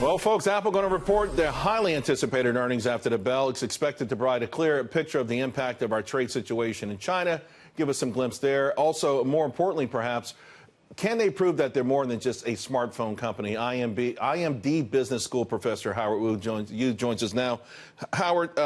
Well, folks, Apple going to report their highly anticipated earnings after the bell. It's expected to provide a clear picture of the impact of our trade situation in China. Give us some glimpse there. Also, more importantly, perhaps, can they prove that they're more than just a smartphone company? IMD Business School professor Howard Wu joins us now. Howard,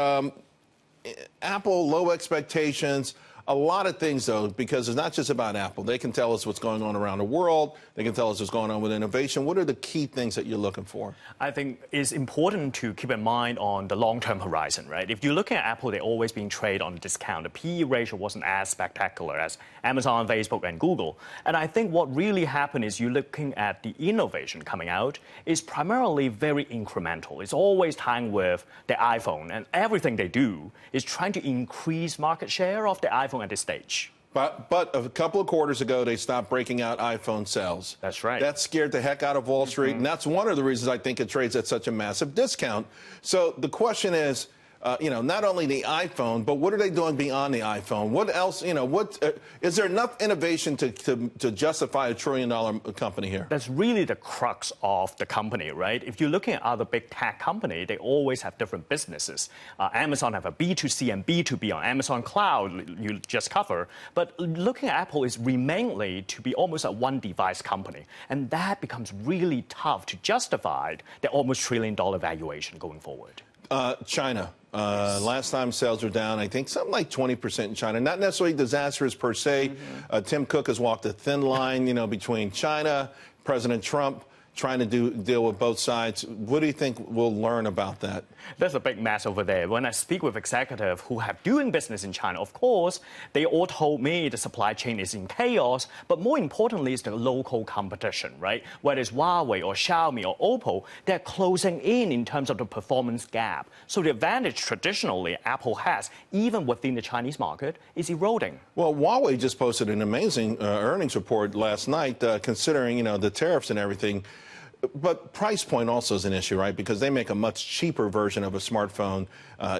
Apple, low expectations. A lot of things, though, because it's not just about Apple. They can tell us what's going on around the world. They can tell us what's going on with innovation. What are the key things that you're looking for? I think it's important to keep in mind on the long-term horizon, right? If you're looking at Apple, they're always being traded on a discount. The PE ratio wasn't as spectacular as Amazon, Facebook, and Google. And I think what really happened is you're looking at the innovation coming out is primarily very incremental. It's always tying with the iPhone, and everything they do is trying to increase market share of the iPhone at this stage. But a couple of quarters ago, they stopped breaking out iPhone sales. That's right. That scared the heck out of Wall Street, and that's one of the reasons I think it trades at such a massive discount. So the question is, not only the iPhone, but what are they doing beyond the iPhone? What else, is there enough innovation to justify a $1 trillion company here? That's really the crux of the company, right? If you're looking at other big tech companies, they always have different businesses. Amazon have a B2C and B2B on Amazon Cloud, you just cover. But looking at Apple is mainly to be almost a one-device company. And that becomes really tough to justify the almost $1 trillion valuation going forward. China. Yes. Last time sales were down, I think, something like 20% in China. Not necessarily disastrous per se. Tim Cook has walked a thin line, between China, President Trump, trying to deal with both sides. What do you think we'll learn about that? There's a big mess over there. When I speak with executives who have doing business in China, of course, they all told me the supply chain is in chaos, but more importantly is the local competition, right? Whether it's Huawei or Xiaomi or Oppo, they're closing in terms of the performance gap. So the advantage traditionally Apple has, even within the Chinese market, is eroding. Well, Huawei just posted an amazing earnings report last night, considering, the tariffs and everything. But price point also is an issue, right? Because they make a much cheaper version of a smartphone.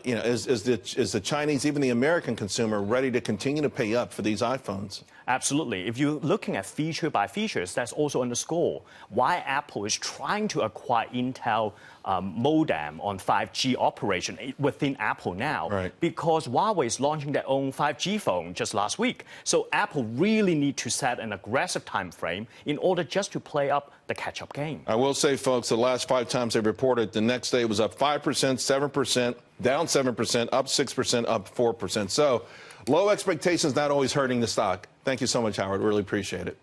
Is the Chinese, even the American consumer, ready to continue to pay up for these iPhones? Absolutely. If you're looking at feature by features, that's also underscore why Apple is trying to acquire Intel modem on 5G operation within Apple now. Right. Because Huawei is launching their own 5G phone just last week. So Apple really need to set an aggressive time frame in order just to play up the catch-up game. I will say, folks, the last 5 times they reported, the next day it was up 5%, 7%, down 7%, up 6%, up 4%. So low expectations not always hurting the stock. Thank you so much, Howard. Really appreciate it.